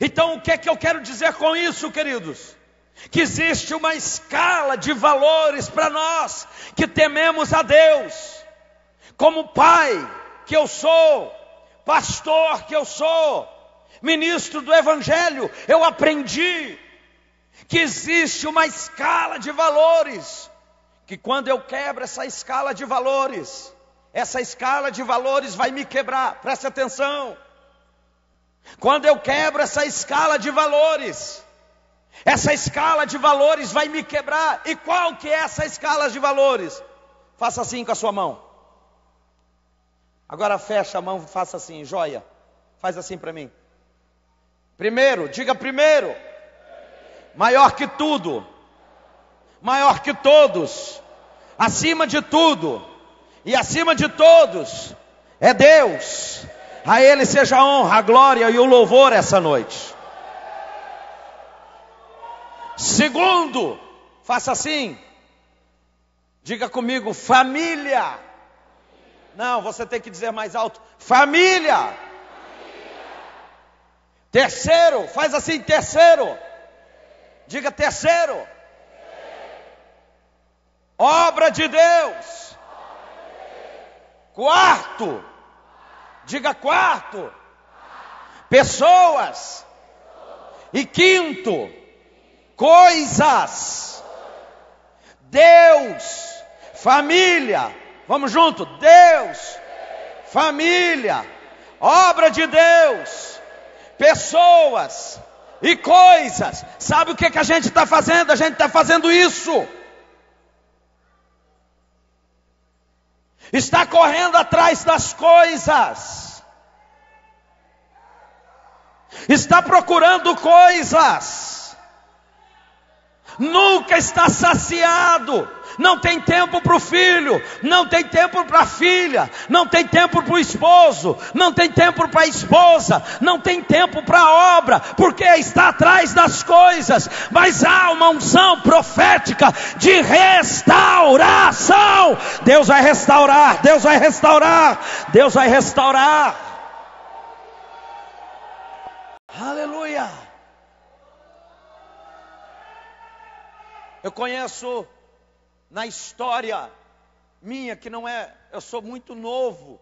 Então o que é que eu quero dizer com isso, queridos? Que existe uma escala de valores para nós que tememos a Deus. Como pai que eu sou, pastor que eu sou, ministro do Evangelho, eu aprendi que existe uma escala de valores, que quando eu quebro essa escala de valores vai me quebrar. Preste atenção. Quando eu quebro essa escala de valores vai me quebrar. E qual que é essa escala de valores? Faça assim com a sua mão. Agora fecha a mão, faça assim, joia. Faz assim para mim. Primeiro, diga primeiro. Maior que tudo, maior que todos, acima de tudo e acima de todos é Deus. A Ele seja a honra, a glória e o louvor essa noite. Segundo, faça assim, diga comigo, família. Não, você tem que dizer mais alto, família. Terceiro, faz assim, terceiro. Diga terceiro. Obra de Deus. Quarto. Diga quarto. Pessoas. E quinto, coisas. Deus, família. Vamos junto. Deus, família, obra de Deus, pessoas e coisas. Sabe o que a gente está fazendo? A gente está fazendo isso. Está correndo atrás das coisas. Está procurando coisas. Nunca está saciado. Não tem tempo para o filho, não tem tempo para a filha, não tem tempo para o esposo, não tem tempo para a esposa, não tem tempo para a obra, porque está atrás das coisas. Mas há uma unção profética de restauração. Deus vai restaurar, Deus vai restaurar, Deus vai restaurar. Aleluia. Eu conheço na história minha, que não é, eu sou muito novo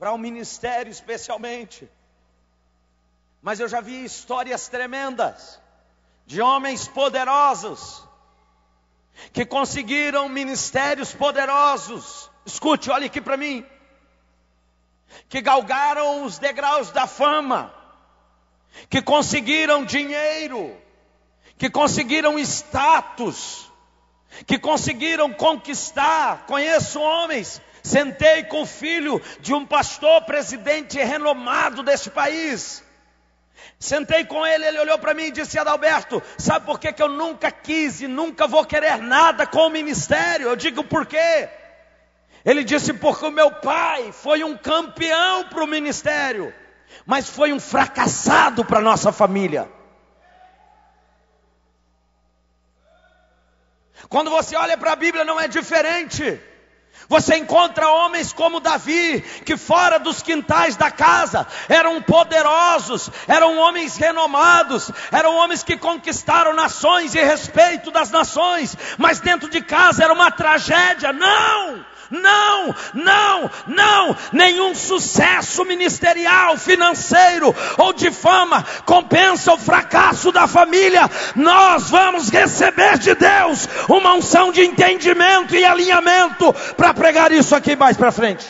para o ministério especialmente, mas eu já vi histórias tremendas de homens poderosos que conseguiram ministérios poderosos. Escute, olhe aqui para mim, que galgaram os degraus da fama, que conseguiram dinheiro, que conseguiram status, que conseguiram conquistar. Conheço homens, sentei com o filho de um pastor presidente renomado deste país, sentei com ele, ele olhou para mim e disse: Adalberto, sabe por que eu nunca quis e nunca vou querer nada com o ministério? Eu digo, por quê? Ele disse, porque o meu pai foi um campeão para o ministério, mas foi um fracassado para a nossa família. Quando você olha para a Bíblia não é diferente. Você encontra homens como Davi, que fora dos quintais da casa eram poderosos, eram homens renomados, eram homens que conquistaram nações e respeito das nações, mas dentro de casa era uma tragédia. Não! Não, não, não, nenhum sucesso ministerial, financeiro ou de fama compensa o fracasso da família. Nós vamos receber de Deus uma unção de entendimento e alinhamento para pregar isso aqui mais para frente.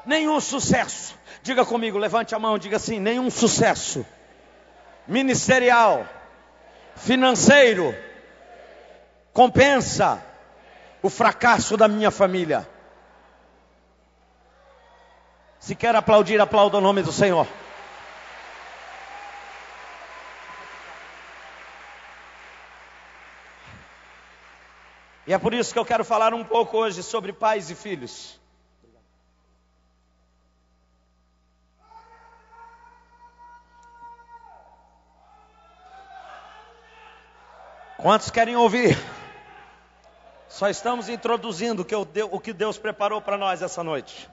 Nenhum sucesso, diga comigo, levante a mão, diga assim, nenhum sucesso ministerial, financeiro compensa o fracasso da minha família. Se quer aplaudir, aplauda o nome do Senhor. E é por isso que eu quero falar um pouco hoje sobre pais e filhos. Quantos querem ouvir? Só estamos introduzindo o que Deus preparou para nós essa noite.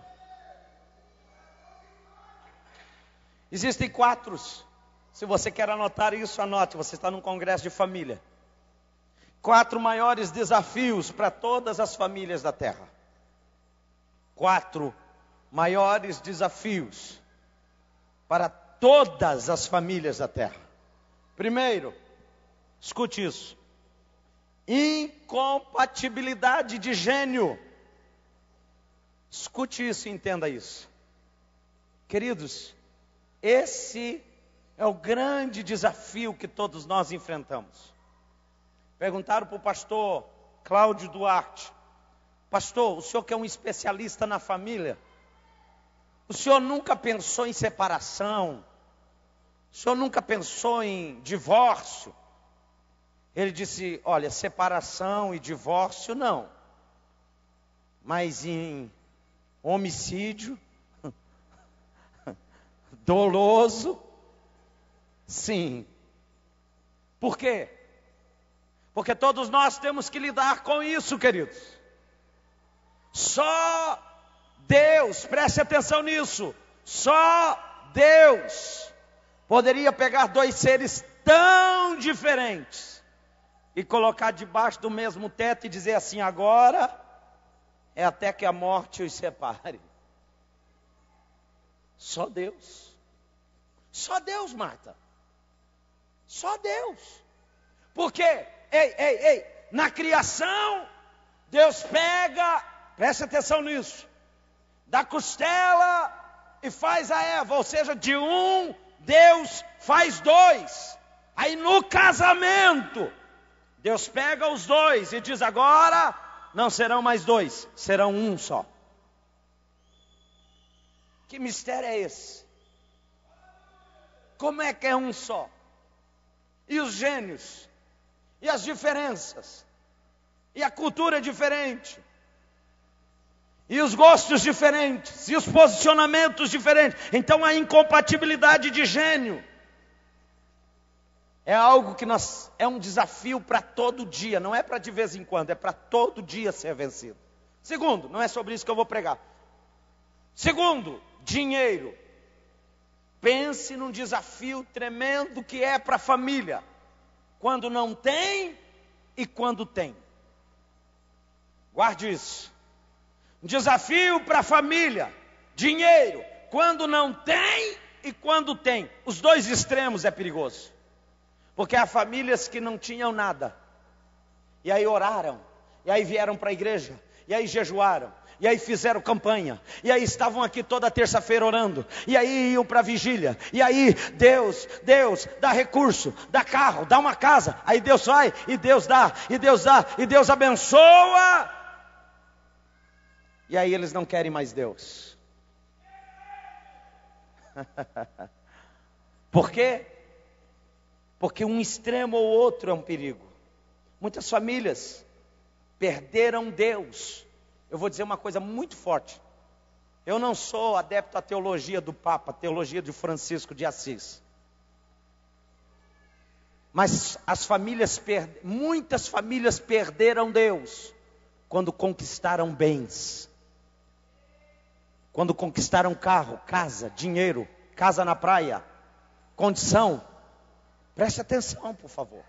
Existem 4. Se você quer anotar isso, anote. Você está num congresso de família. 4 maiores desafios para todas as famílias da terra. 4 maiores desafios para todas as famílias da terra. Primeiro, escute isso: incompatibilidade de gênio. Escute isso e entenda isso. Queridos, esse é o grande desafio que todos nós enfrentamos. Perguntaram para o pastor Cláudio Duarte: pastor, o senhor que é um especialista na família, o senhor nunca pensou em separação? O senhor nunca pensou em divórcio? Ele disse: olha, separação e divórcio não, mas em homicídio doloso, sim. Por quê? Porque todos nós temos que lidar com isso, queridos. Só Deus, preste atenção nisso, só Deus poderia pegar 2 seres tão diferentes e colocar debaixo do mesmo teto e dizer assim: agora é até que a morte os separe. Só Deus. Só Deus, Marta. Só Deus. Por quê? Na criação, Deus pega, preste atenção nisso, da costela e faz a Eva, ou seja, de um, Deus faz 2. Aí no casamento, Deus pega os 2 e diz: agora não serão mais 2, serão um só. Que mistério é esse? Como é que é um só? E os gênios? E as diferenças? E a cultura diferente? E os gostos diferentes? E os posicionamentos diferentes? Então a incompatibilidade de gênio é algo que é um desafio para todo dia. Não é para de vez em quando, é para todo dia ser vencido. Segundo, não é sobre isso que eu vou pregar. Segundo, dinheiro. Pense num desafio tremendo que é para a família. Quando não tem e quando tem. Guarde isso. Um desafio para a família. Dinheiro. Quando não tem e quando tem. Os 2 extremos é perigoso. Porque há famílias que não tinham nada. E aí oraram. E aí vieram para a igreja. E aí jejuaram. E aí fizeram campanha. E aí estavam aqui toda terça-feira orando. E aí iam para a vigília. E aí Deus dá recurso, dá carro, dá uma casa. Aí Deus vai e Deus dá, e Deus dá, e Deus abençoa. E aí eles não querem mais Deus. Por quê? Porque um extremo ou outro é um perigo. Muitas famílias perderam Deus. Eu vou dizer uma coisa muito forte. Eu não sou adepto à teologia do Papa, teologia de Francisco de Assis. Mas muitas famílias perderam Deus quando conquistaram bens. Quando conquistaram carro, casa, dinheiro, casa na praia, condição. Preste atenção, por favor.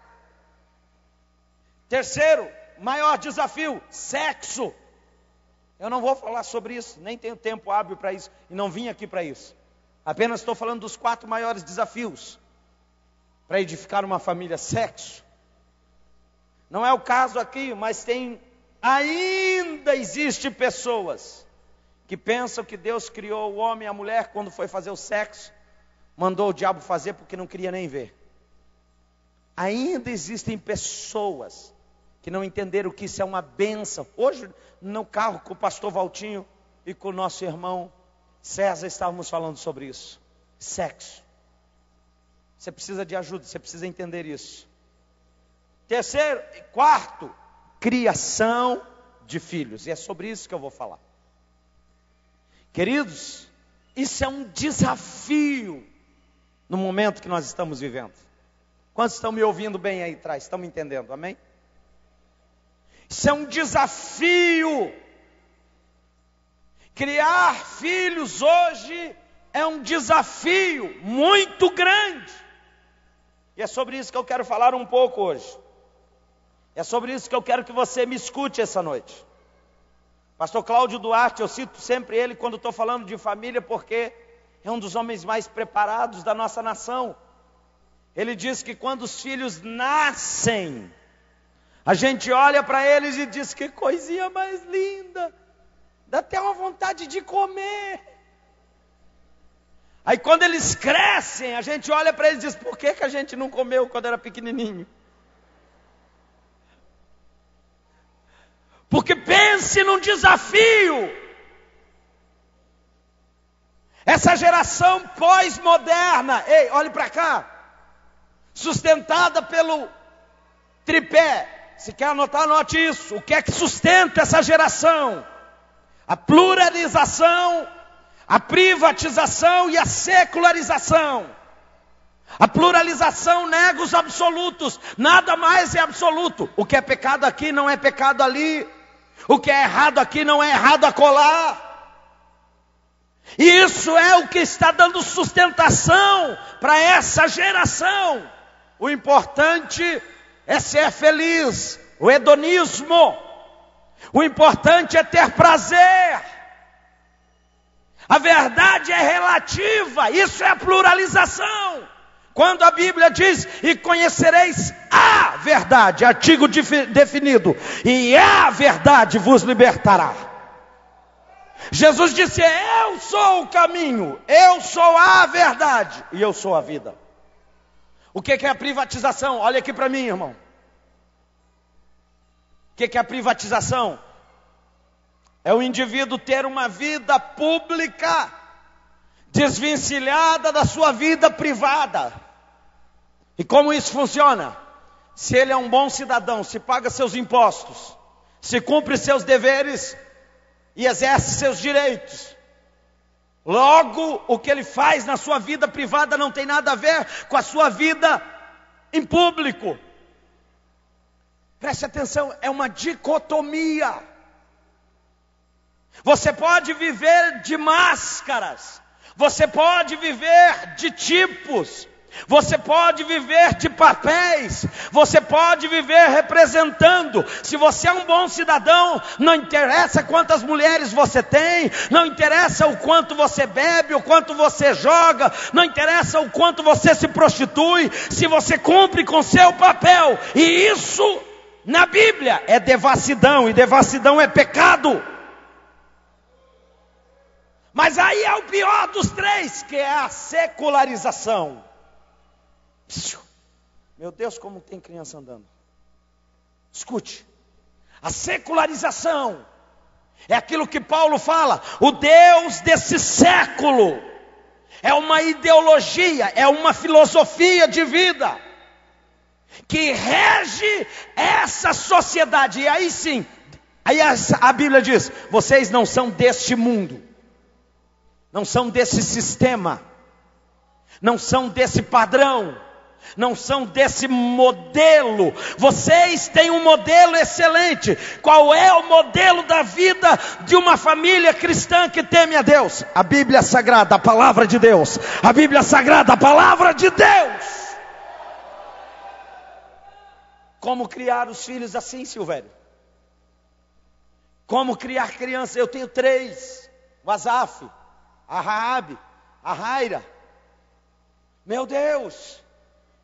Terceiro, maior desafio, sexo. Eu não vou falar sobre isso, nem tenho tempo hábil para isso, e não vim aqui para isso. Apenas estou falando dos 4 maiores desafios para edificar uma família. Sexo. Não é o caso aqui, mas ainda existe pessoas que pensam que Deus criou o homem e a mulher quando foi fazer o sexo, mandou o diabo fazer porque não queria nem ver. Ainda existem pessoas que não entenderam que isso é uma bênção. Hoje, no carro com o pastor Valtinho e com o nosso irmão César, estávamos falando sobre isso. Sexo. Você precisa de ajuda, você precisa entender isso. Terceiro, quarto, criação de filhos. E é sobre isso que eu vou falar. Queridos, isso é um desafio no momento que nós estamos vivendo. Quantos estão me ouvindo bem aí atrás? Estão me entendendo, amém? Isso é um desafio. Criar filhos hoje é um desafio muito grande. E é sobre isso que eu quero falar um pouco hoje. É sobre isso que eu quero que você me escute essa noite. Pastor Cláudio Duarte, eu cito sempre ele quando estou falando de família, porque é um dos homens mais preparados da nossa nação. Ele diz que quando os filhos nascem, a gente olha para eles e diz: que coisinha mais linda, dá até uma vontade de comer. Aí quando eles crescem, a gente olha para eles e diz: por que a gente não comeu quando era pequenininho? Porque pense num desafio. Essa geração pós-moderna, ei, olhe para cá, sustentada pelo tripé. Se quer anotar, anote isso. O que é que sustenta essa geração? A pluralização, a privatização e a secularização. A pluralização nega os absolutos. Nada mais é absoluto. O que é pecado aqui não é pecado ali. O que é errado aqui não é errado acolá. E isso é o que está dando sustentação para essa geração. O importante é ser feliz, o hedonismo. O importante é ter prazer. A verdade é relativa, isso é a pluralização. Quando a Bíblia diz: e conhecereis a verdade, artigo definido, e a verdade vos libertará. Jesus disse: eu sou o caminho, eu sou a verdade e eu sou a vida. O que é a privatização? Olha aqui para mim, irmão. O que é a privatização? É o indivíduo ter uma vida pública desvencilhada da sua vida privada. E como isso funciona? Se ele é um bom cidadão, se paga seus impostos, se cumpre seus deveres e exerce seus direitos, logo o que ele faz na sua vida privada não tem nada a ver com a sua vida em público. Preste atenção, é uma dicotomia. Você pode viver de máscaras, você pode viver de tipos, você pode viver de papéis, você pode viver representando. Se você é um bom cidadão, não interessa quantas mulheres você tem, não interessa o quanto você bebe, o quanto você joga, não interessa o quanto você se prostitui, se você cumpre com seu papel. E isso na Bíblia é devassidão, e devassidão é pecado. Mas aí é o pior dos três, que é a secularização. Meu Deus, como tem criança andando. Escute, a secularização é aquilo que Paulo fala: o Deus desse século é uma ideologia, é uma filosofia de vida que rege essa sociedade. E aí sim, aí a Bíblia diz: vocês não são deste mundo, não são desse sistema, não são desse padrão, não são desse modelo. Vocês têm um modelo excelente. Qual é o modelo da vida de uma família cristã que teme a Deus? A Bíblia Sagrada, a palavra de Deus. A Bíblia Sagrada, a palavra de Deus. Como criar os filhos assim, Silvério? Como criar crianças? Eu tenho 3: o Azaf, a Raabe, a Raira. Meu Deus,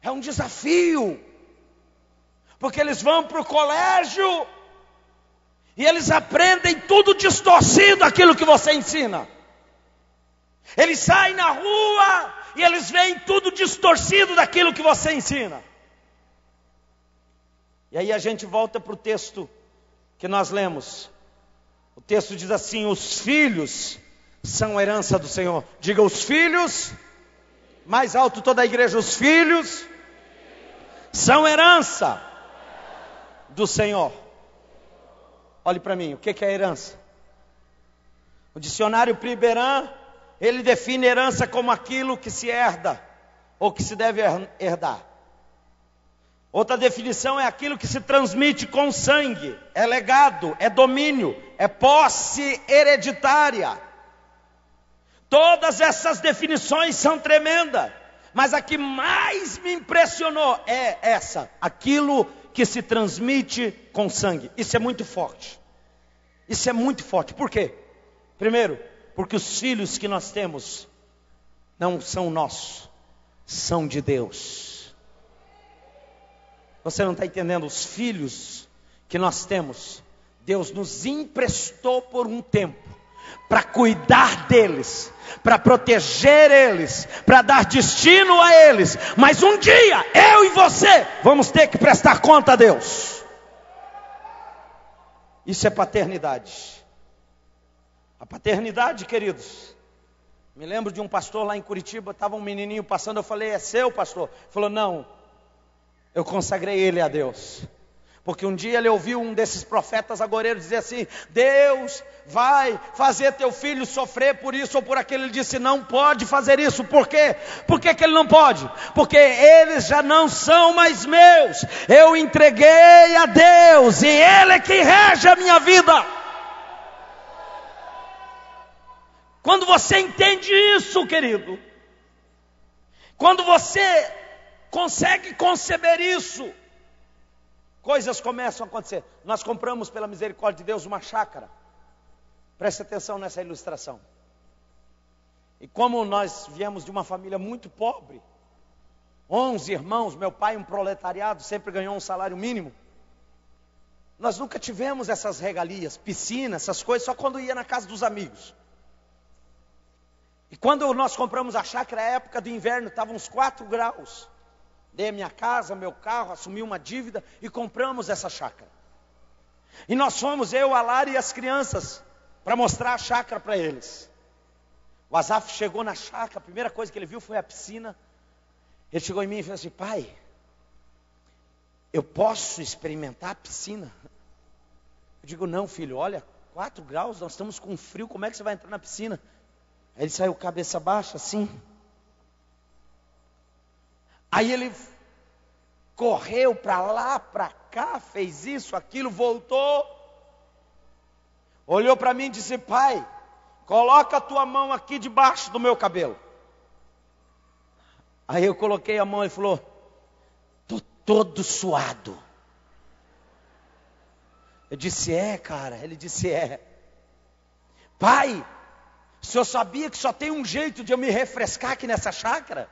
é um desafio, porque eles vão para o colégio e eles aprendem tudo distorcido aquilo que você ensina. Eles saem na rua e eles veem tudo distorcido daquilo que você ensina. E aí a gente volta para o texto que nós lemos. O texto diz assim: os filhos são herança do Senhor. Diga: os filhos, mais alto toda a igreja, os filhos são herança do Senhor. Olhe para mim, o que é herança? O dicionário Priberan, ele define herança como aquilo que se herda, ou que se deve herdar. Outra definição é aquilo que se transmite com sangue, é legado, é domínio, é posse hereditária. Todas essas definições são tremendas, mas a que mais me impressionou é essa: aquilo que se transmite com sangue. Isso é muito forte. Isso é muito forte. Por quê? Primeiro, porque os filhos que nós temos não são nossos, são de Deus. Você não está entendendo? Os filhos que nós temos, Deus nos emprestou por um tempo, para cuidar deles, para proteger eles, para dar destino a eles. Mas um dia, eu e você, vamos ter que prestar conta a Deus. Isso é paternidade. A paternidade, queridos, me lembro de um pastor lá em Curitiba, estava um menininho passando, eu falei: é seu, pastor? Ele falou: não, eu consagrei ele a Deus. Porque um dia ele ouviu um desses profetas agoureiros dizer assim: Deus vai fazer teu filho sofrer por isso ou por aquilo. Ele disse: não pode fazer isso. Por quê? Por que ele não pode? Porque eles já não são mais meus. Eu entreguei a Deus e Ele é quem rege a minha vida. Quando você entende isso, querido, quando você consegue conceber isso, coisas começam a acontecer. Nós compramos, pela misericórdia de Deus, uma chácara. Preste atenção nessa ilustração. E como nós viemos de uma família muito pobre, 11 irmãos, meu pai um proletariado, sempre ganhou um salário mínimo, nós nunca tivemos essas regalias, piscina, essas coisas, só quando ia na casa dos amigos. E quando nós compramos a chácara, a época do inverno, estava uns 4 graus. Dei a minha casa, meu carro, assumi uma dívida e compramos essa chácara. E nós fomos, eu, a Lara e as crianças, para mostrar a chácara para eles. O Azaf chegou na chácara, a primeira coisa que ele viu foi a piscina. Ele chegou em mim e falou assim: pai, eu posso experimentar a piscina? Eu digo: não, filho, olha, 4 graus, nós estamos com frio, como é que você vai entrar na piscina? Aí ele saiu cabeça baixa assim. Aí ele correu para lá, para cá, fez isso, aquilo, voltou. Olhou para mim e disse: pai, coloca a tua mão aqui debaixo do meu cabelo. Aí eu coloquei a mão e ele falou: tô todo suado. Eu disse: é, cara. Ele disse: é. Pai, o senhor sabia que só tem um jeito de eu me refrescar aqui nessa chácara?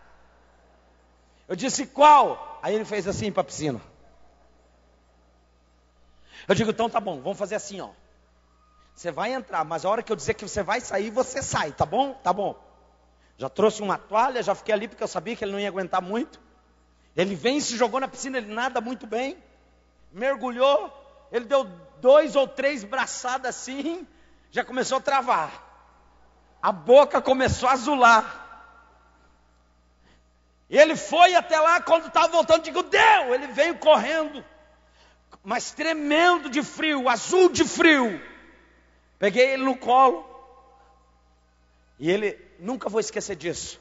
Eu disse: qual? Aí ele fez assim para a piscina. Eu digo: então tá bom, vamos fazer assim, ó. Você vai entrar, mas a hora que eu dizer que você vai sair, você sai, tá bom? Tá bom. Já trouxe uma toalha, já fiquei ali porque eu sabia que ele não ia aguentar muito. Ele vem e se jogou na piscina, ele nada muito bem. Mergulhou, ele deu 2 ou 3 braçadas assim, já começou a travar. A boca começou a azular. E ele foi até lá, quando estava voltando, digo: deu! Ele veio correndo, mas tremendo de frio, azul de frio. Peguei ele no colo. E ele, nunca vou esquecer disso,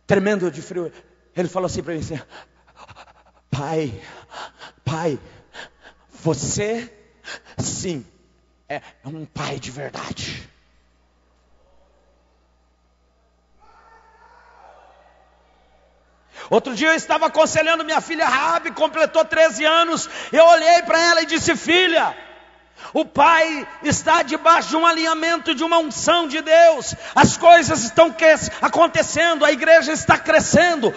tremendo de frio. Ele falou assim para mim assim: pai, você sim é um pai de verdade. Outro dia eu estava aconselhando minha filha Rabi, completou 13 anos. Eu olhei para ela e disse: filha, o pai está debaixo de um alinhamento, de uma unção de Deus. As coisas estão acontecendo, a igreja está crescendo,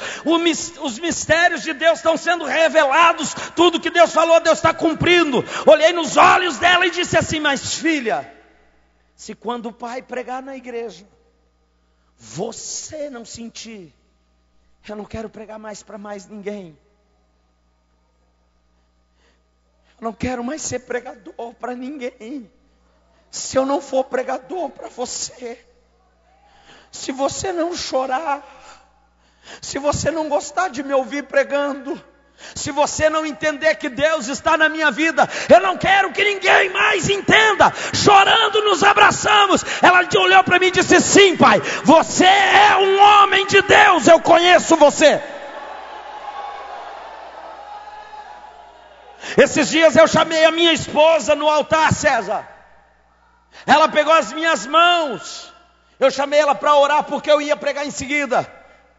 os mistérios de Deus estão sendo revelados. Tudo que Deus falou, Deus está cumprindo. Olhei nos olhos dela e disse assim: mas filha, se quando o pai pregar na igreja, você não sentir, eu não quero pregar mais para mais ninguém. Eu não quero mais ser pregador para ninguém. Se eu não for pregador para você, se você não chorar, se você não gostar de me ouvir pregando, se você não entender que Deus está na minha vida, eu não quero que ninguém mais entenda. Chorando nos abraçamos. Ela olhou para mim e disse: sim, pai, você é um homem de Deus, eu conheço você. Esses dias eu chamei a minha esposa no altar, César. Ela pegou as minhas mãos Eu chamei ela para orar porque eu ia pregar em seguida.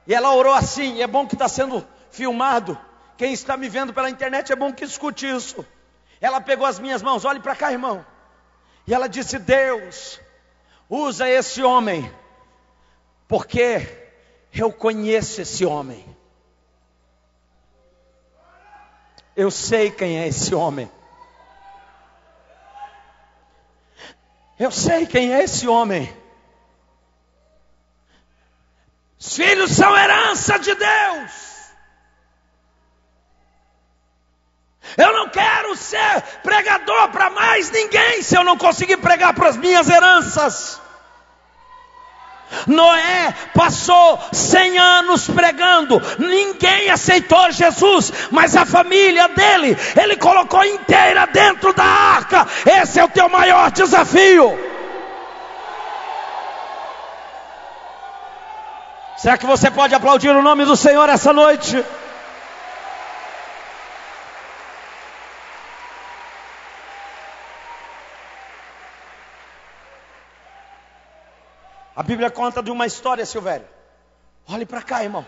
E ela orou assim, e é bom que está sendo filmado. Quem está me vendo pela internet é bom que escute isso. Ela pegou as minhas mãos, olhe para cá, irmão. E ela disse: Deus, usa esse homem, porque eu conheço esse homem. Eu sei quem é esse homem. Eu sei quem é esse homem. Os filhos são herança de Deus. Eu não quero ser pregador para mais ninguém se eu não conseguir pregar para as minhas heranças. Noé passou 100 anos pregando, ninguém aceitou Jesus, mas a família dele, ele colocou inteira dentro da arca. Esse é o teu maior desafio. Será que você pode aplaudir o nome do Senhor essa noite? A Bíblia conta de uma história, Silvério. Olhe para cá, irmão.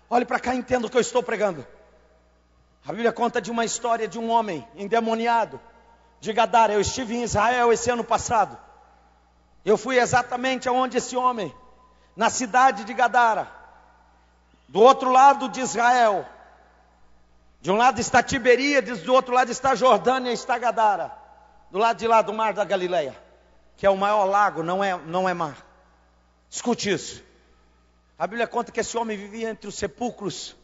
Olhe para cá e entenda o que eu estou pregando. A Bíblia conta de uma história de um homem endemoniado de Gadara. Eu estive em Israel esse ano passado. Eu fui exatamente aonde esse homem, na cidade de Gadara, do outro lado de Israel. De um lado está Tiberíades, do outro lado está Jordânia, está Gadara. Do lado de lá do mar da Galileia, que é o maior lago, não é mar. Escute isso. A Bíblia conta que esse homem vivia entre os sepulcros.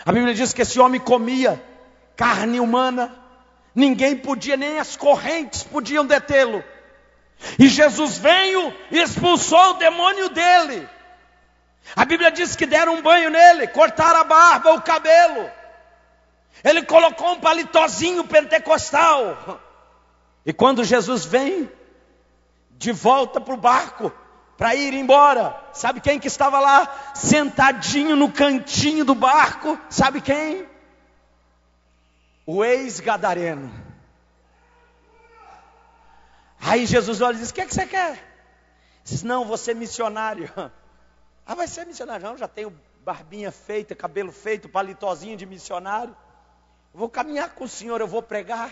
A Bíblia diz que esse homem comia carne humana. Ninguém podia, nem as correntes podiam detê-lo. E Jesus veio e expulsou o demônio dele. A Bíblia diz que deram um banho nele, cortaram a barba, o cabelo. Ele colocou um palitozinho pentecostal. E quando Jesus vem de volta para o barco, para ir embora, sabe quem que estava lá, sentadinho no cantinho do barco? Sabe quem? O ex-gadareno. Aí Jesus olha e diz: o que é que você quer? Diz: não, vou ser missionário. Ah, vai ser missionário? Não, já tenho barbinha feita, cabelo feito, palitozinho de missionário. Eu vou caminhar com o Senhor, eu vou pregar.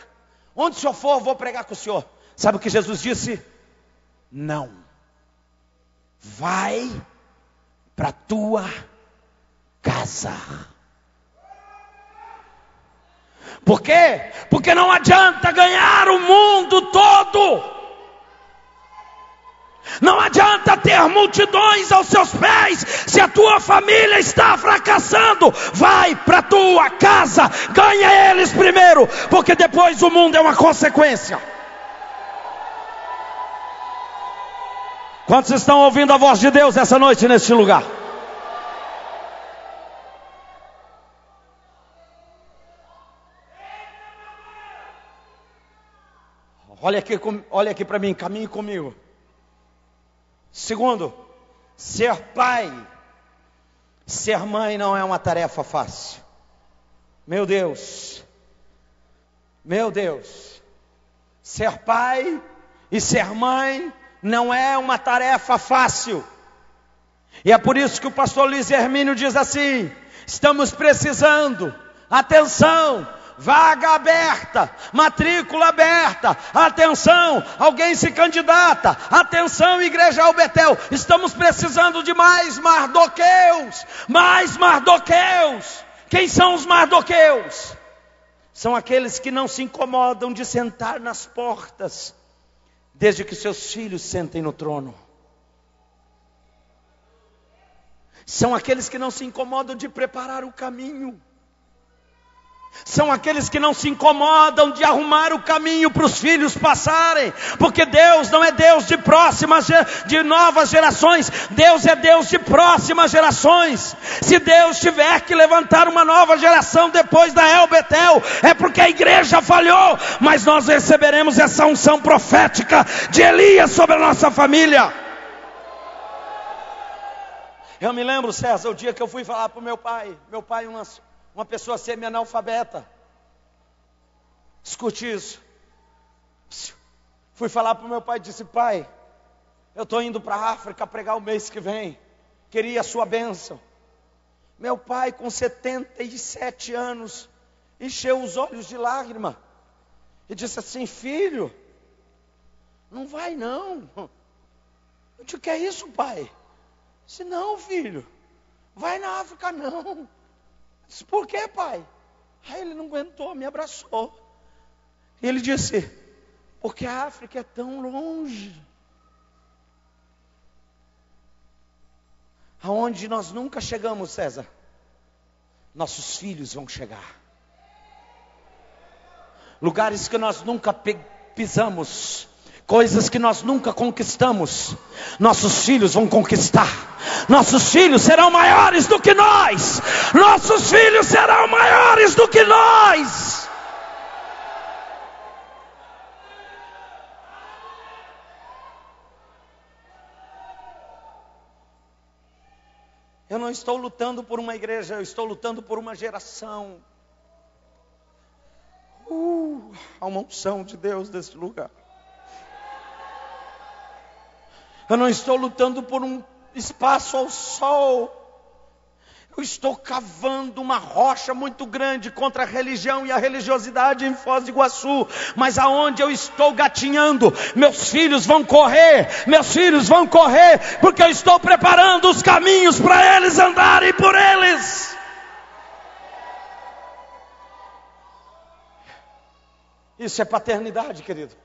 Onde o Senhor for, eu vou pregar com o Senhor. Sabe o que Jesus disse? Não. Vai para a tua casa. Por quê? Porque não adianta ganhar o mundo todo. Não adianta ter multidões aos seus pés se a tua família está fracassando. Vai para a tua casa, ganha eles primeiro, porque depois o mundo é uma consequência. Quantos estão ouvindo a voz de Deus essa noite neste lugar? Olha aqui para mim, caminhe comigo. Segundo, ser pai, ser mãe não é uma tarefa fácil. Meu Deus, ser pai e ser mãe não é uma tarefa fácil. E é por isso que o pastor Luiz Hermínio diz assim: estamos precisando, atenção, vaga aberta, matrícula aberta, atenção, alguém se candidata, atenção, Igreja Betel, estamos precisando de mais Mardoqueus, mais Mardoqueus. Quem são os Mardoqueus? São aqueles que não se incomodam de sentar nas portas, desde que seus filhos sentem no trono. São aqueles que não se incomodam de preparar o caminho. São aqueles que não se incomodam de arrumar o caminho para os filhos passarem. Porque Deus não é Deus de novas gerações. Deus é Deus de próximas gerações. Se Deus tiver que levantar uma nova geração depois da El Betel, é porque a igreja falhou. Mas nós receberemos essa unção profética de Elias sobre a nossa família. Eu me lembro, César, o dia que eu fui falar para o meu pai, uma pessoa semi-analfabeta. Escute isso. Fui falar para o meu pai e disse: pai, Eu estou indo para a África pregar o mês que vem. Queria a sua bênção. Meu pai, com 77 anos, encheu os olhos de lágrima e disse assim: filho, não vai não. Eu disse: que é isso, pai? Eu disse: não, filho, vai na África não. Eu disse: por que, pai? Aí ele não aguentou, me abraçou. E ele disse: porque a África é tão longe. Aonde nós nunca chegamos, César, nossos filhos vão chegar. Lugares que nós nunca pisamos, coisas que nós nunca conquistamos, nossos filhos vão conquistar. Nossos filhos serão maiores do que nós. Nossos filhos serão maiores do que nós. Eu não estou lutando por uma igreja, eu estou lutando por uma geração. Há uma unção de Deus nesse lugar. Eu não estou lutando por um espaço ao sol. Eu estou cavando uma rocha muito grande contra a religião e a religiosidade em Foz do Iguaçu. Mas aonde eu estou gatinhando, meus filhos vão correr. Meus filhos vão correr, porque eu estou preparando os caminhos para eles andarem por eles. Isso é paternidade, querido.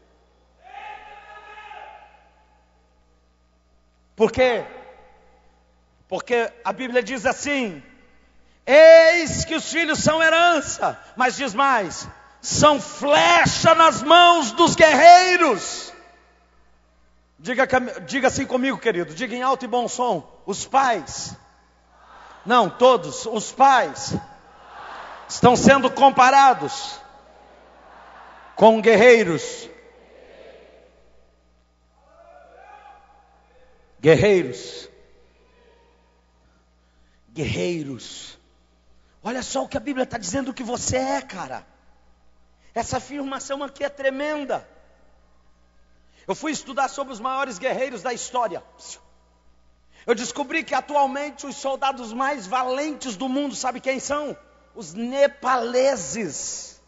Por quê? Porque a Bíblia diz assim: eis que os filhos são herança, mas diz mais, são flecha nas mãos dos guerreiros. Diga assim comigo, querido, diga em alto e bom som: os pais, não todos, os pais estão sendo comparados com guerreiros. Guerreiros. Guerreiros. Olha só o que a Bíblia está dizendo que você é, cara. Essa afirmação aqui é tremenda. Eu fui estudar sobre os maiores guerreiros da história. Eu descobri que atualmente os soldados mais valentes do mundo, sabe quem são? Os nepaleses.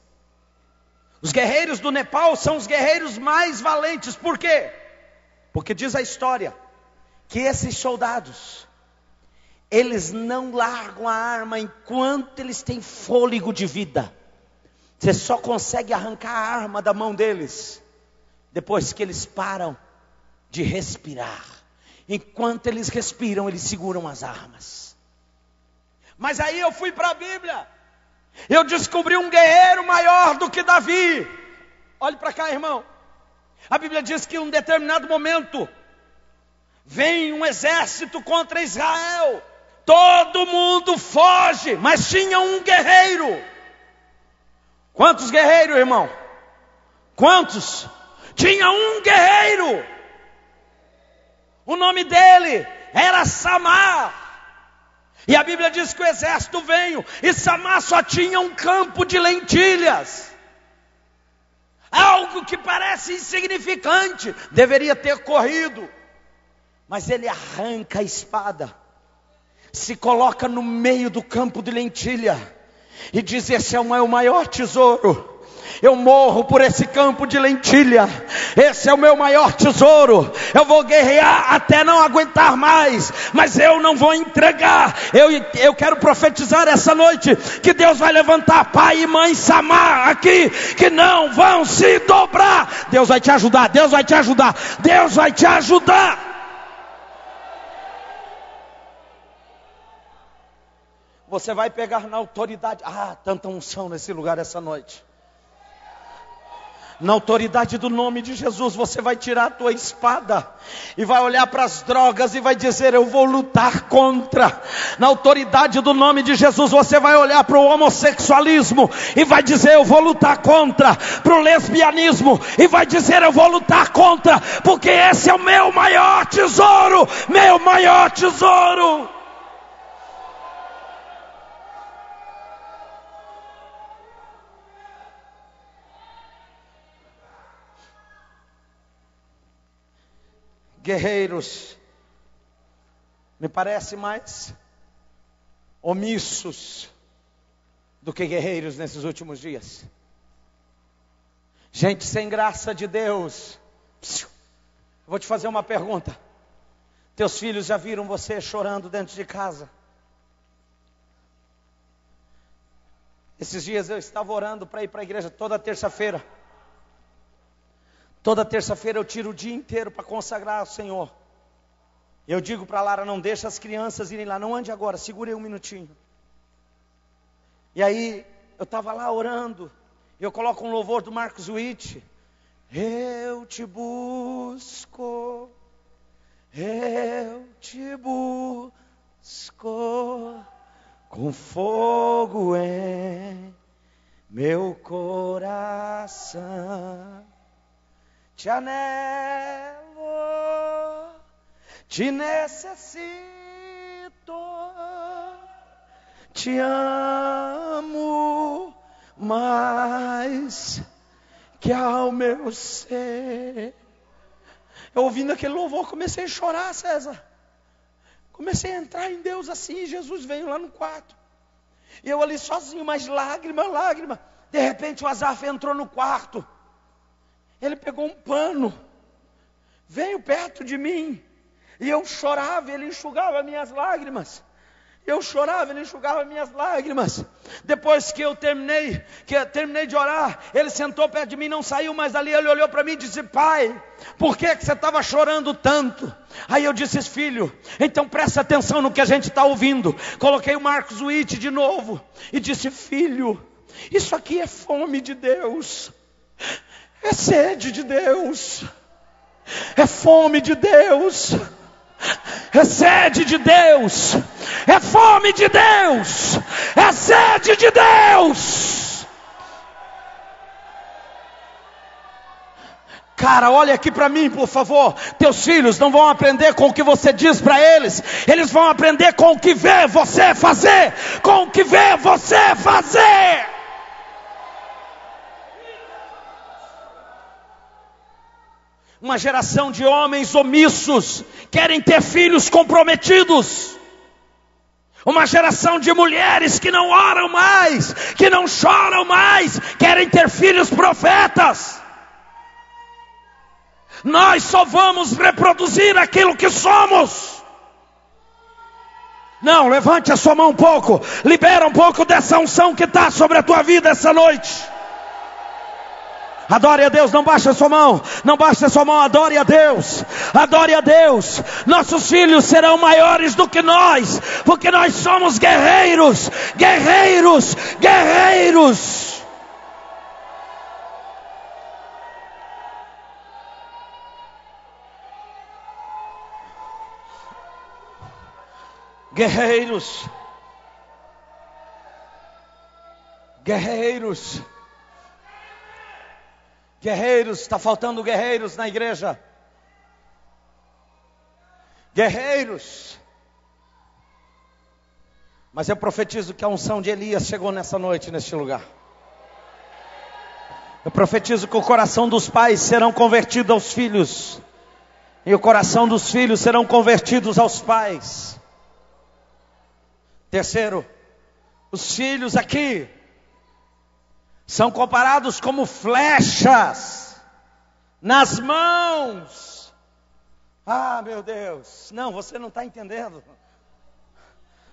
Os guerreiros do Nepal são os guerreiros mais valentes. Por quê? Porque diz a história que esses soldados, eles não largam a arma enquanto eles têm fôlego de vida. Você só consegue arrancar a arma da mão deles depois que eles param de respirar. Enquanto eles respiram, eles seguram as armas. Mas aí eu fui para a Bíblia. Eu descobri um guerreiro maior do que Davi. Olhe para cá, irmão. A Bíblia diz que em um determinado momento vem um exército contra Israel. Todo mundo foge, mas tinha um guerreiro. Quantos guerreiros, irmão? Quantos? Tinha um guerreiro. O nome dele era Samar. E a Bíblia diz que o exército veio, e Samar só tinha um campo de lentilhas. Algo que parece insignificante, deveria ter corrido. Mas ele arranca a espada, se coloca no meio do campo de lentilha e diz: esse é o meu maior tesouro. Eu morro por esse campo de lentilha. Esse é o meu maior tesouro. Eu vou guerrear até não aguentar mais, mas eu não vou entregar. Eu quero profetizar essa noite que Deus vai levantar pai e mãe Samar aqui, que não vão se dobrar. Deus vai te ajudar, Deus vai te ajudar, Deus vai te ajudar. Você vai pegar na autoridade. Tanta unção nesse lugar essa noite. Na autoridade do nome de Jesus, você vai tirar a tua espada e vai olhar para as drogas e vai dizer: eu vou lutar contra. Na autoridade do nome de Jesus, você vai olhar para o homossexualismo e vai dizer: eu vou lutar contra. Para o lesbianismo e vai dizer: eu vou lutar contra, porque esse é o meu maior tesouro. Meu maior tesouro. guerreiros me parece mais omissos do que guerreiros nesses últimos dias. Gente sem graça de Deus. Vou te fazer uma pergunta. Teus filhos já viram você chorando dentro de casa? Esses dias eu estava orando para ir para a igreja toda terça-feira. Toda terça-feira eu tiro o dia inteiro para consagrar ao Senhor. Eu digo para a Lara, não deixa as crianças irem lá, não ande agora, segure aí um minutinho. E aí, eu estava lá orando, e eu coloco um louvor do Marcos Witt. Eu te busco, com fogo em meu coração. Te anelo, te necessito, te amo mais que ao meu ser. Eu ouvindo aquele louvor, comecei a chorar, César. Comecei a entrar em Deus assim, e Jesus veio lá no quarto. E eu ali sozinho, mas lágrima. De repente o Azaf entrou no quarto. Ele pegou um pano, veio perto de mim, e eu chorava, ele enxugava minhas lágrimas. Eu chorava, ele enxugava minhas lágrimas. Depois que eu terminei de orar, ele sentou perto de mim, não saiu mais dali. Ele olhou para mim e disse: pai, por que você estava chorando tanto? Aí eu disse: filho, então presta atenção no que a gente está ouvindo. Coloquei o Marcos Witt de novo e disse: filho, isso aqui é fome de Deus, é sede de Deus, é fome de Deus, é sede de Deus, é fome de Deus, é sede de Deus. Cara, olha aqui para mim, por favor. Teus filhos não vão aprender com o que você diz para eles. Eles vão aprender com o que vê você fazer. Com o que vê você fazer. Uma geração de homens omissos querem ter filhos comprometidos. Uma geração de mulheres que não oram mais, que não choram mais, querem ter filhos profetas. Nós só vamos reproduzir aquilo que somos. Não, levante a sua mão um pouco, libera um pouco dessa unção que está sobre a tua vida essa noite. Adore a Deus, não baixe a sua mão, adore a Deus, adore a Deus. Nossos filhos serão maiores do que nós, porque nós somos guerreiros. Guerreiros, está faltando guerreiros na igreja. Guerreiros. Mas eu profetizo que a unção de Elias chegou nessa noite, neste lugar. Eu profetizo que o coração dos pais serão convertidos aos filhos, e o coração dos filhos serão convertidos aos pais. Terceiro, os filhos aqui são comparados como flechas nas mãos. Ah, meu Deus. Não, você não está entendendo.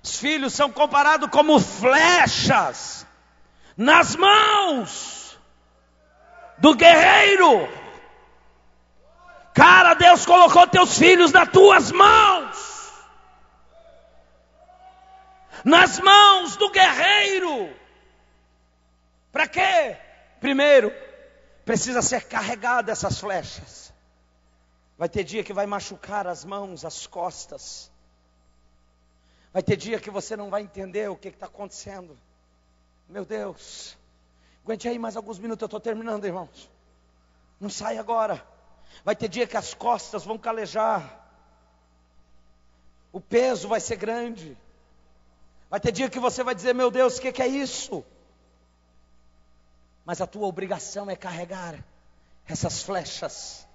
Os filhos são comparados como flechas nas mãos do guerreiro. Cara, Deus colocou teus filhos nas tuas mãos. Nas mãos do guerreiro. Para quê? Primeiro, precisa ser carregada essas flechas. Vai ter dia que vai machucar as mãos, as costas. Vai ter dia que você não vai entender o que está acontecendo. Meu Deus. Aguente aí mais alguns minutos, eu estou terminando, irmãos. Não sai agora. Vai ter dia que as costas vão calejar. O peso vai ser grande. Vai ter dia que você vai dizer: meu Deus, o que é isso? Mas a tua obrigação é carregar essas flechas.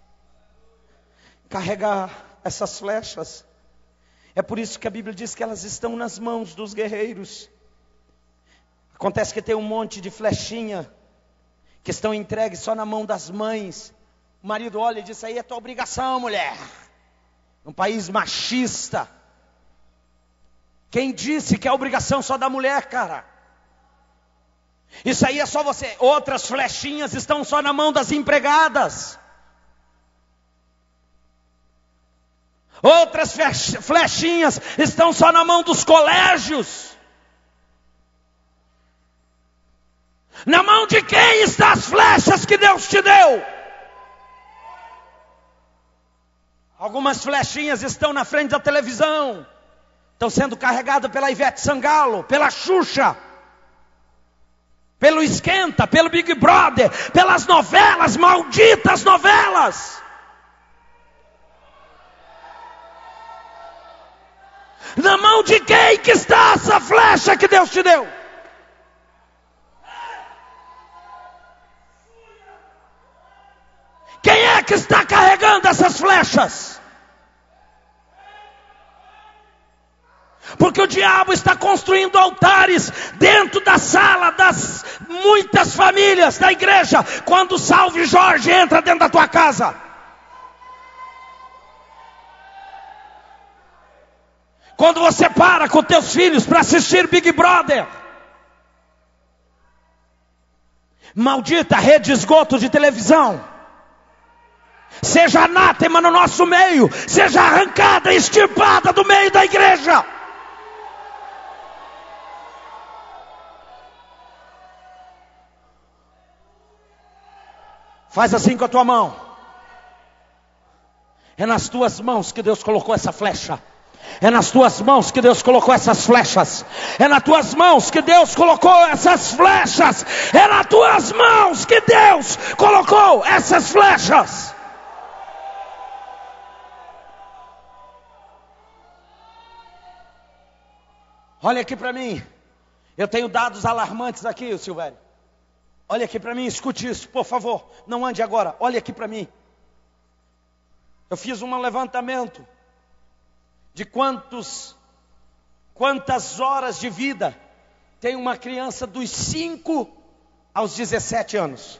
carregar essas flechas. É por isso que a Bíblia diz que elas estão nas mãos dos guerreiros. Acontece que tem um monte de flechinha que estão entregues só na mão das mães. O marido olha e diz: aí é tua obrigação, mulher. Um país machista. Quem disse que é obrigação só da mulher, cara? Isso aí é só você. Outras flechinhas estão só na mão das empregadas. Outras flechinhas estão só na mão dos colégios. Na mão de quem estão as flechas que Deus te deu? Algumas flechinhas estão na frente da televisão. Estão sendo carregadas pela Ivete Sangalo, pela Xuxa, pelo Esquenta, pelo Big Brother, pelas novelas, malditas novelas. Na mão de quem que está essa flecha que Deus te deu? Quem é que está carregando essas flechas? Porque o diabo está construindo altares dentro da sala das muitas famílias da igreja, quando o Salve Jorge entra dentro da tua casa. Quando você para com teus filhos para assistir Big Brother. Maldita rede de esgoto de televisão. Seja anátema no nosso meio. Seja arrancada, extirpada do meio da igreja. Faz assim com a tua mão. É nas tuas mãos que Deus colocou essa flecha. É nas tuas mãos que Deus colocou essas flechas. É nas tuas mãos que Deus colocou essas flechas. É nas tuas mãos que Deus colocou essas flechas. Olha aqui para mim. Eu tenho dados alarmantes aqui, Silvério. Olha aqui para mim, escute isso, por favor. Não ande agora, olha aqui para mim. Eu fiz um levantamento de quantas horas de vida tem uma criança dos 5 aos 17 anos.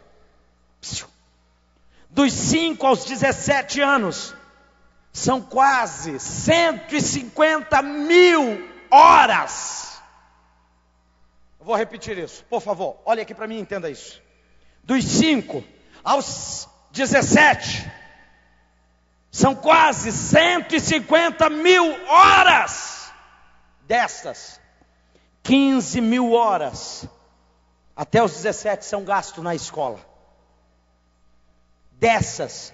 Dos 5 aos 17 anos, são quase 150 mil horas. Eu vou repetir isso, por favor, olha aqui para mim e entenda isso. Dos 5 aos 17, são quase 150 mil horas. Dessas, 15 mil horas até os 17 são gastos na escola. Dessas,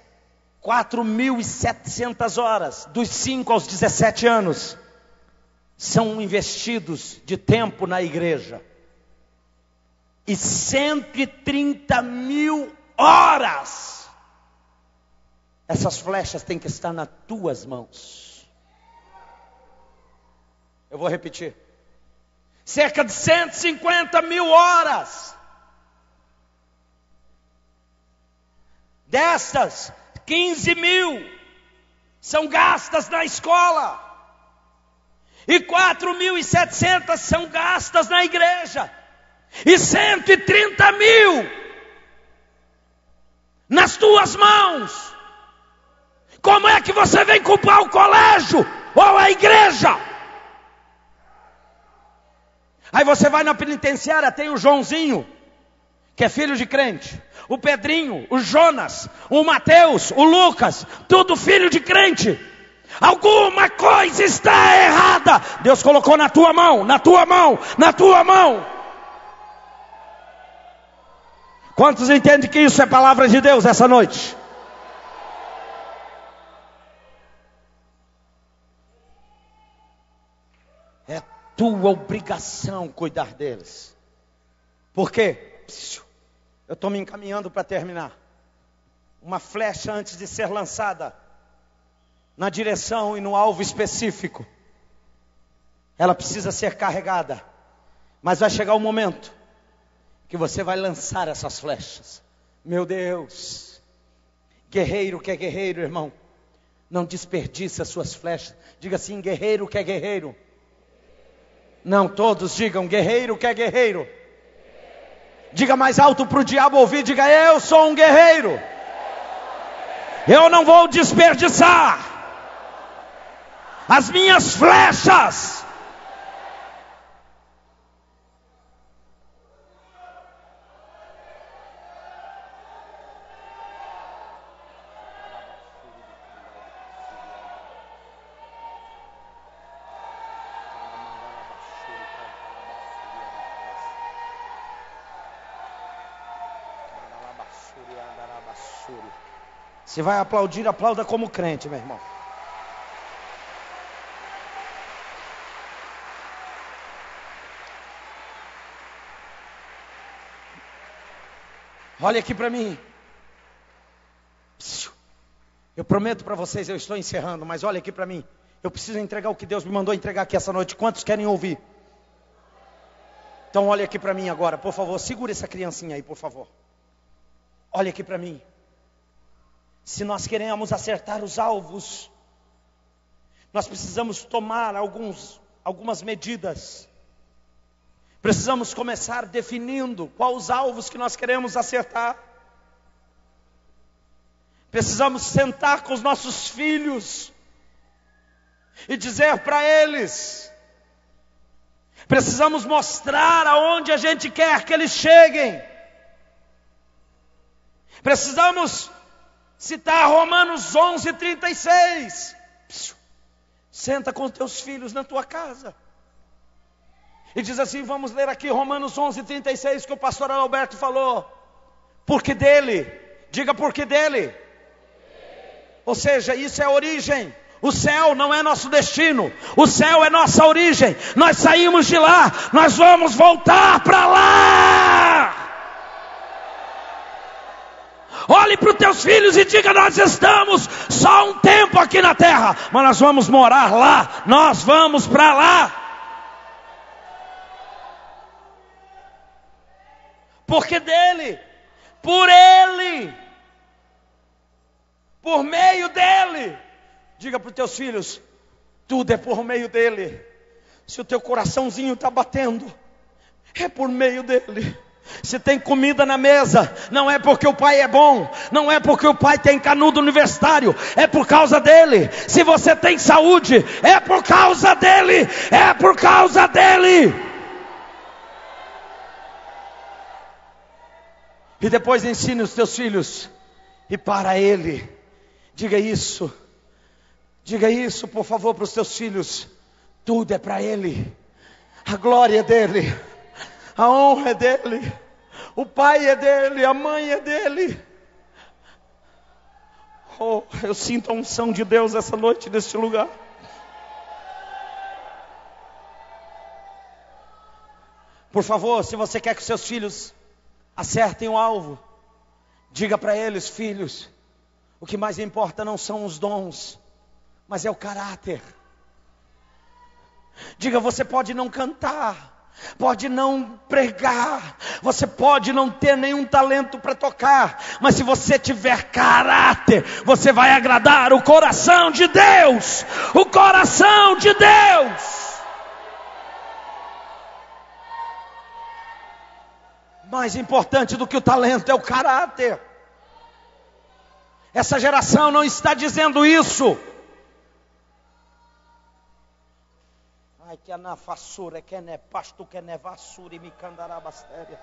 4.700 horas dos 5 aos 17 anos são investidos de tempo na igreja. E 130 mil horas, essas flechas têm que estar nas tuas mãos. Eu vou repetir. Cerca de 150 mil horas. Destas, 15 mil são gastas na escola. E 4.700 são gastas na igreja. E 130 mil nas tuas mãos. Como é que você vem culpar o colégio ou a igreja? Aí você vai na penitenciária, tem o Joãozinho, que é filho de crente, o Pedrinho, o Jonas, o Mateus, o Lucas, tudo filho de crente. Alguma coisa está errada. Deus colocou na tua mão, na tua mão, na tua mão. Quantos entendem que isso é palavra de Deus essa noite? É tua obrigação cuidar deles. Por quê? Eu estou me encaminhando para terminar. Uma flecha antes de ser lançada na direção e no alvo específico, ela precisa ser carregada. Mas vai chegar o momento que você vai lançar essas flechas. Meu Deus, guerreiro que é guerreiro, irmão, Não desperdice as suas flechas. Diga assim: guerreiro que é guerreiro. Não, todos digam: guerreiro que é guerreiro. Diga mais alto para o diabo ouvir. Diga: eu sou um guerreiro. Eu não vou desperdiçar as minhas flechas. Se vai aplaudir, aplauda como crente, meu irmão. Olha aqui para mim. Eu prometo para vocês, eu estou encerrando, mas olha aqui para mim. Eu preciso entregar o que Deus me mandou entregar aqui essa noite. Quantos querem ouvir? Então olha aqui para mim agora, por favor. Segura essa criancinha aí, por favor. Olha aqui para mim. Se nós queremos acertar os alvos, nós precisamos tomar algumas medidas. Precisamos começar definindo quais os alvos que nós queremos acertar. Precisamos sentar com os nossos filhos e dizer para eles. Precisamos mostrar aonde a gente quer que eles cheguem. Precisamos citar Romanos 11:36. Senta com teus filhos na tua casa e diz assim: vamos ler aqui Romanos 11:36 que o pastor Alberto falou. Porque dele, diga porque dele. Ou seja, isso é a origem. O céu não é nosso destino, o céu é nossa origem. Nós saímos de lá, nós vamos voltar para lá. Olhe para os teus filhos e diga: nós estamos só um tempo aqui na terra, mas nós vamos morar lá, nós vamos para lá. Porque dele, por ele, por meio dele. Diga para os teus filhos: tudo é por meio dele. Se o teu coraçãozinho está batendo, é por meio dele. Se tem comida na mesa, não é porque o pai é bom, não é porque o pai tem canudo universitário, é por causa dele. Se você tem saúde, é por causa dele, é por causa dele. E depois ensine os teus filhos, e para ele, diga isso, por favor, para os teus filhos: tudo é para ele, a glória é dele, a honra é dele, o pai é dele, a mãe é dele. Oh, eu sinto a unção de Deus essa noite neste lugar. Por favor, se você quer que seus filhos acertem o alvo, diga para eles: filhos, o que mais importa não são os dons, mas é o caráter. Diga: você pode não cantar, pode não pregar, você pode não ter nenhum talento para tocar, mas se você tiver caráter, você vai agradar o coração de Deus. O coração de Deus. Mais importante do que o talento é o caráter. Essa geração não está dizendo isso. Ai, que anafassura, que ne pasto, que ne vassura e me candarabastéria.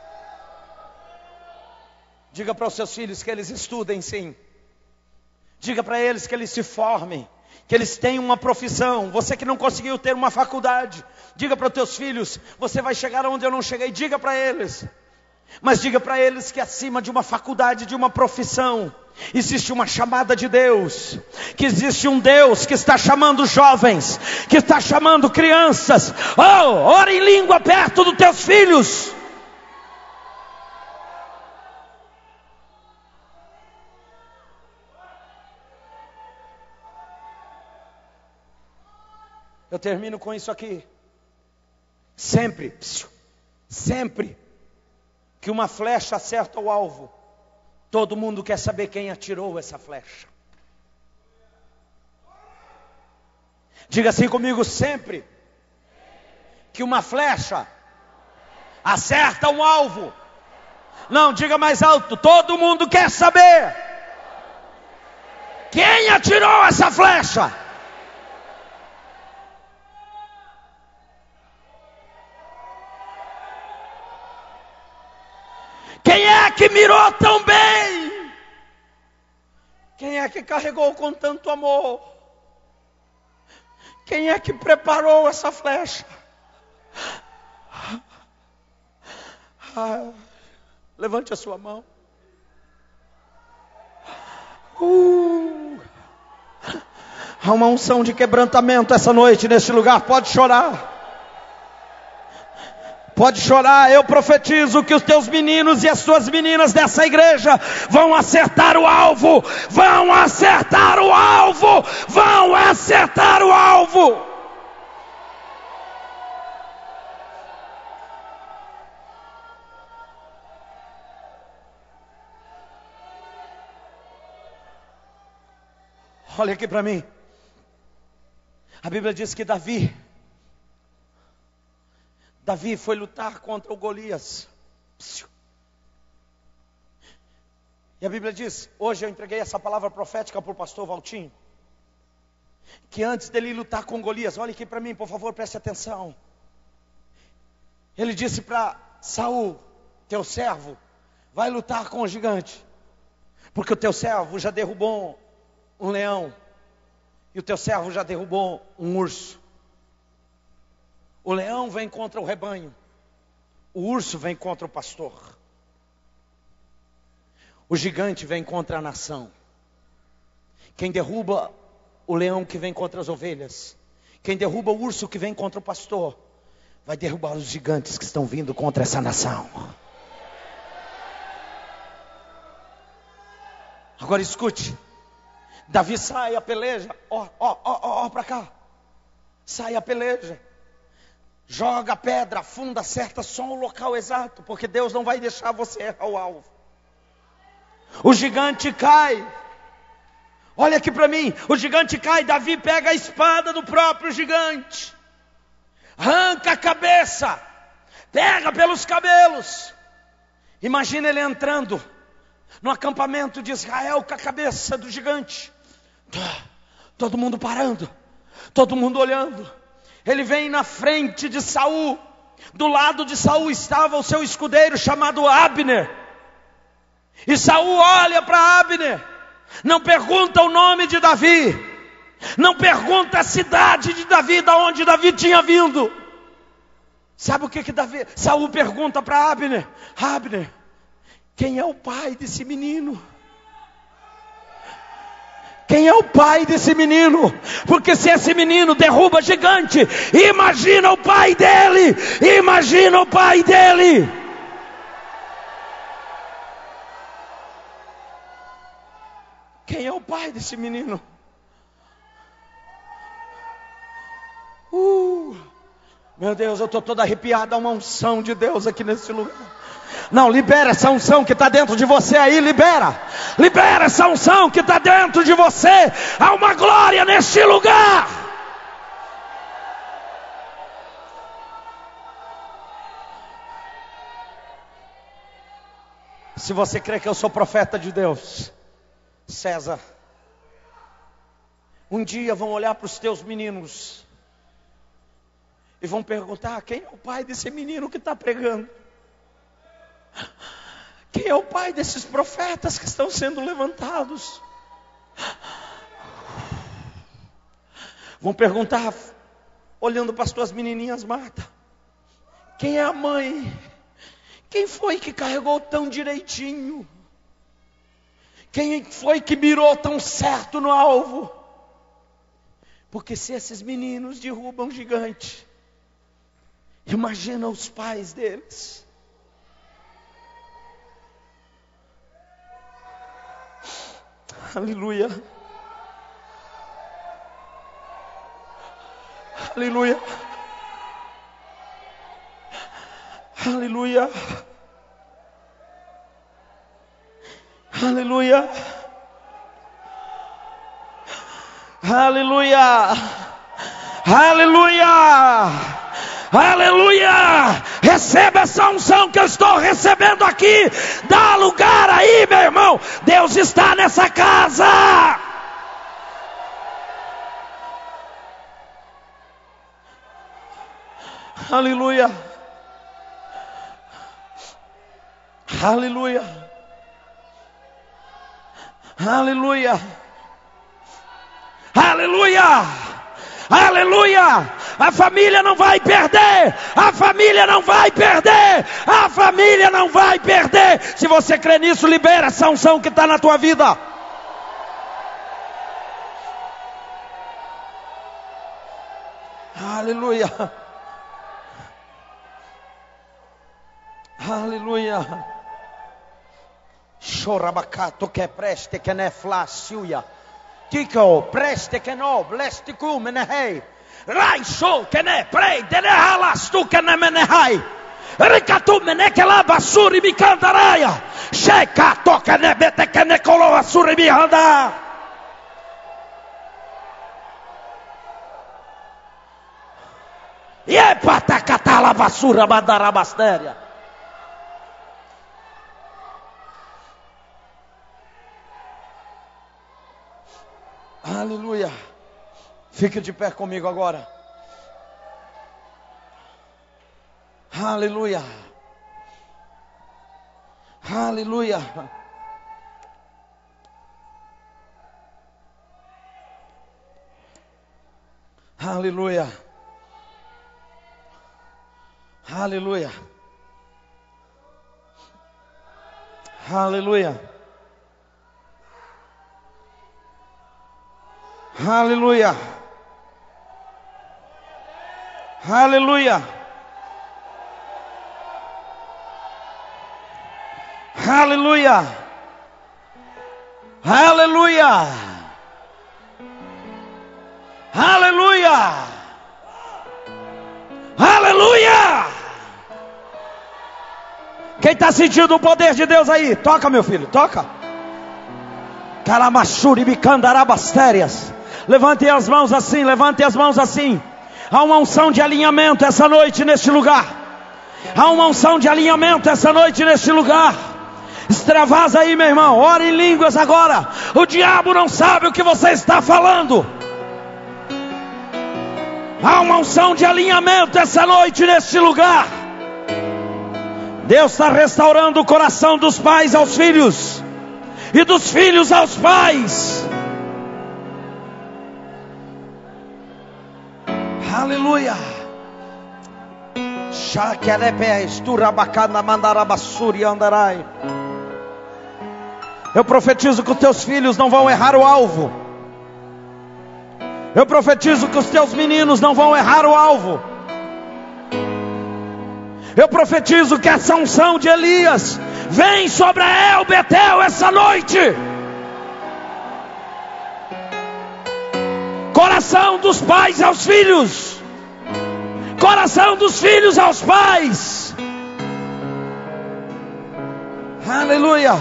Diga para os seus filhos que eles estudem, sim. Diga para eles que eles se formem, que eles tenham uma profissão. Você que não conseguiu ter uma faculdade, diga para os teus filhos: você vai chegar onde eu não cheguei. Diga para eles. Mas diga para eles que acima de uma faculdade, de uma profissão, existe uma chamada de Deus. Que existe um Deus que está chamando jovens, que está chamando crianças. Oh, ora em língua perto dos teus filhos. Eu termino com isso aqui. Sempre que uma flecha acerta o alvo, todo mundo quer saber quem atirou essa flecha. Diga assim comigo: sempre que uma flecha acerta um alvo. Não, diga mais alto: todo mundo quer saber quem atirou essa flecha. Quem é que mirou tão bem? Quem é que carregou com tanto amor? Quem é que preparou essa flecha? Levante a sua mão. Há uma unção de quebrantamento essa noite neste lugar. Pode chorar. Pode chorar. Eu profetizo que os teus meninos e as tuas meninas dessa igreja vão acertar o alvo. Vão acertar o alvo. Vão acertar o alvo. Olha aqui para mim. A Bíblia diz que Davi foi lutar contra o Golias. E a Bíblia diz, hoje eu entreguei essa palavra profética para o pastor Valtinho, que antes dele lutar com Golias, olha aqui para mim, por favor, preste atenção. Ele disse para Saul: teu servo vai lutar com o gigante, porque o teu servo já derrubou um leão, e o teu servo já derrubou um urso. O leão vem contra o rebanho, o urso vem contra o pastor, o gigante vem contra a nação. Quem derruba o leão que vem contra as ovelhas, quem derruba o urso que vem contra o pastor, vai derrubar os gigantes que estão vindo contra essa nação. Agora escute. Davi sai a peleja, ó para cá, sai a peleja, joga a pedra, afunda, acerta só o local exato, porque Deus não vai deixar você errar o alvo. O gigante cai, olha aqui para mim, o gigante cai, Davi pega a espada do próprio gigante, arranca a cabeça, pega pelos cabelos. Imagina ele entrando no acampamento de Israel com a cabeça do gigante. Todo mundo parando, todo mundo olhando. Ele vem na frente de Saul. Do lado de Saul estava o seu escudeiro chamado Abner. E Saul olha para Abner, não pergunta o nome de Davi, não pergunta a cidade de Davi, da onde Davi tinha vindo. Sabe o que Saul pergunta para Abner? Abner, quem é o pai desse menino? Quem é o pai desse menino? Porque se esse menino derruba gigante, imagina o pai dele. Imagina o pai dele. Quem é o pai desse menino? Meu Deus, eu estou todo arrepiado. Há uma unção de Deus aqui nesse lugar. Não, libera essa unção que está dentro de você aí, libera essa unção que está dentro de você. Há uma glória neste lugar. Se você crê que eu sou profeta de Deus, César, um dia vão olhar para os teus meninos e vão perguntar: quem é o pai desse menino que está pregando? Quem é o pai desses profetas que estão sendo levantados? Vão perguntar, olhando para as tuas menininhas, Marta: quem é a mãe? Quem foi que carregou tão direitinho? Quem foi que mirou tão certo no alvo? Porque se esses meninos derrubam um gigante, imagina os pais deles. Aleluia. Aleluia. Aleluia. Aleluia. Aleluia. Aleluia! Aleluia! Receba essa unção que eu estou recebendo aqui. Dá lugar aí, meu irmão. Deus está nessa casa. Aleluia! Aleluia! Aleluia! Aleluia! Aleluia! A família não vai perder! A família não vai perder! A família não vai perder! Se você crê nisso, libera essa unção que está na tua vida. Aleluia! Aleluia! Chorabacato que preste que ne flasciuia. Tico preste que no bleste cum nehei. Rai show que ne prei de ne halastu que ne menehai. Ricatu mene que la basuri mi candaraia. Checa toca ne bete que ne colo basuri mi handa. E patacatala basura badarabastéria. Aleluia. Fique de pé comigo agora. Aleluia. Aleluia. Aleluia. Aleluia. Aleluia. Aleluia. Aleluia. Aleluia. Aleluia. Aleluia. Aleluia. Quem está sentindo o poder de Deus aí? Toca, meu filho, toca. Calamachuri bicandarabastérias. Levante as mãos assim, levante as mãos assim. Há uma unção de alinhamento essa noite neste lugar. Há uma unção de alinhamento essa noite neste lugar. Extravasa aí, meu irmão. Ora em línguas agora. O diabo não sabe o que você está falando. Há uma unção de alinhamento essa noite neste lugar. Deus está restaurando o coração dos pais aos filhos e dos filhos aos pais. Aleluia. Eu profetizo que os teus filhos não vão errar o alvo. Eu profetizo que os teus meninos não vão errar o alvo. Eu profetizo que essa unção de Elias vem sobre a El Betel essa noite. Coração dos pais aos filhos. Coração dos filhos aos pais. Aleluia.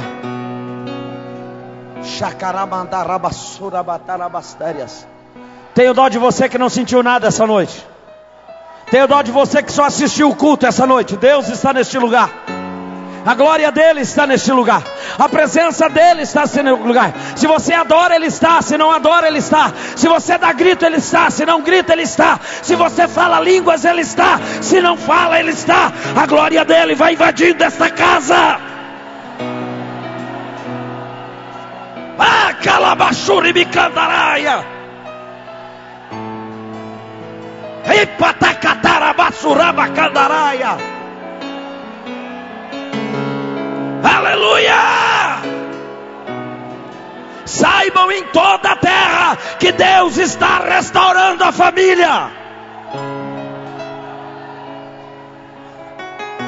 Tenho dó de você que não sentiu nada essa noite. Tenho dó de você que só assistiu o culto essa noite. Deus está neste lugar. A glória dele está neste lugar. A presença dele está neste lugar. Se você adora, ele está. Se não adora, ele está. Se você dá grito, ele está. Se não grita, ele está. Se você fala línguas, ele está. Se não fala, ele está. A glória dele vai invadindo esta casa. Ah, calabachuri bicandaraia. Ipatacatarabasurabacandaraia. Aleluia! Saibam em toda a terra que Deus está restaurando a família.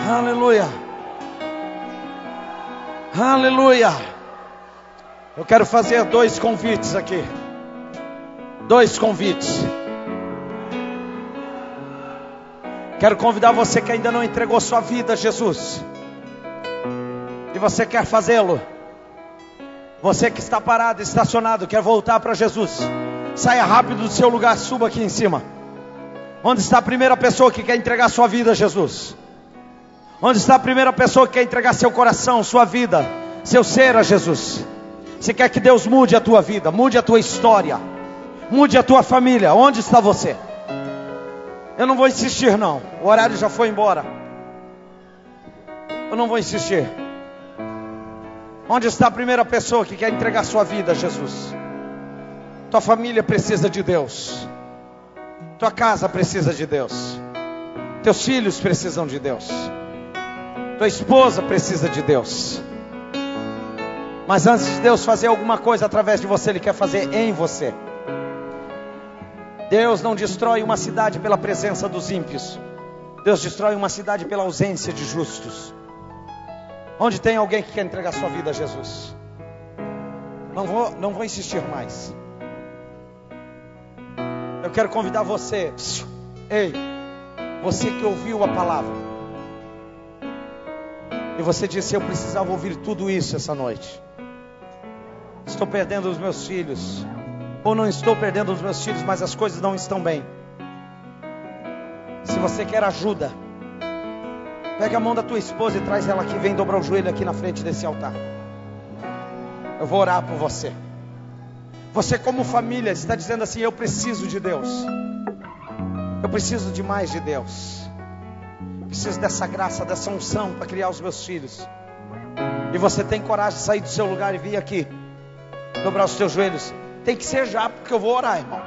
Aleluia! Aleluia! Eu quero fazer 2 convites aqui. 2 convites. Quero convidar você que ainda não entregou sua vida a Jesus. E você quer fazê-lo. Você que está parado, estacionado, quer voltar para Jesus. Saia rápido do seu lugar, suba aqui em cima. Onde está a primeira pessoa que quer entregar sua vida a Jesus? Onde está a primeira pessoa que quer entregar seu coração, sua vida, seu ser a Jesus? Você quer que Deus mude a tua vida, mude a tua história, mude a tua família? Onde está você? Eu não vou insistir não, o horário já foi embora. Eu não vou insistir. Onde está a primeira pessoa que quer entregar sua vida a Jesus? Tua família precisa de Deus. Tua casa precisa de Deus. Teus filhos precisam de Deus. Tua esposa precisa de Deus. Mas antes de Deus fazer alguma coisa através de você, Ele quer fazer em você. Deus não destrói uma cidade pela presença dos ímpios. Deus destrói uma cidade pela ausência de justos. Onde tem alguém que quer entregar sua vida a Jesus? Não vou insistir mais. Eu quero convidar você. Ei, você que ouviu a palavra e você disse: eu precisava ouvir tudo isso essa noite. Estou perdendo os meus filhos, ou não estou perdendo os meus filhos, mas as coisas não estão bem. Se você quer ajuda, pega a mão da tua esposa e traz ela aqui. Vem dobrar o joelho aqui na frente desse altar. Eu vou orar por você. Você como família está dizendo assim: eu preciso de Deus. Eu preciso de mais de Deus. Preciso dessa graça, dessa unção para criar os meus filhos. E você tem coragem de sair do seu lugar e vir aqui, dobrar os teus joelhos. Tem que ser já, porque eu vou orar, irmão.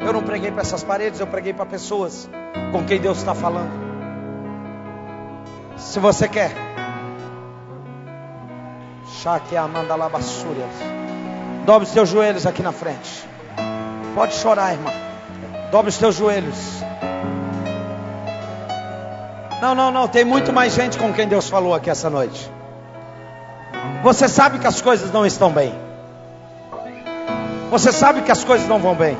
Eu não preguei para essas paredes, eu preguei para pessoas com quem Deus está falando. Se você quer, dobre os teus joelhos aqui na frente. Pode chorar, irmão. Dobre os teus joelhos. Não, tem muito mais gente com quem Deus falou aqui essa noite. Você sabe que as coisas não estão bem. Você sabe que as coisas não vão bem.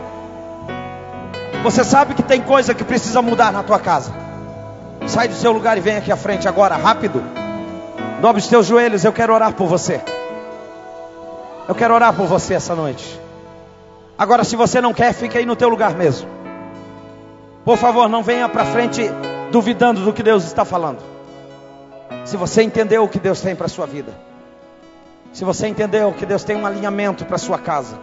Você sabe que tem coisa que precisa mudar na tua casa. Sai do seu lugar e vem aqui à frente agora, rápido. Dobre os teus joelhos, eu quero orar por você. Eu quero orar por você essa noite. Agora, se você não quer, fica aí no teu lugar mesmo. Por favor, não venha para frente duvidando do que Deus está falando. Se você entendeu o que Deus tem para a sua vida, se você entendeu que Deus tem um alinhamento para a sua casa,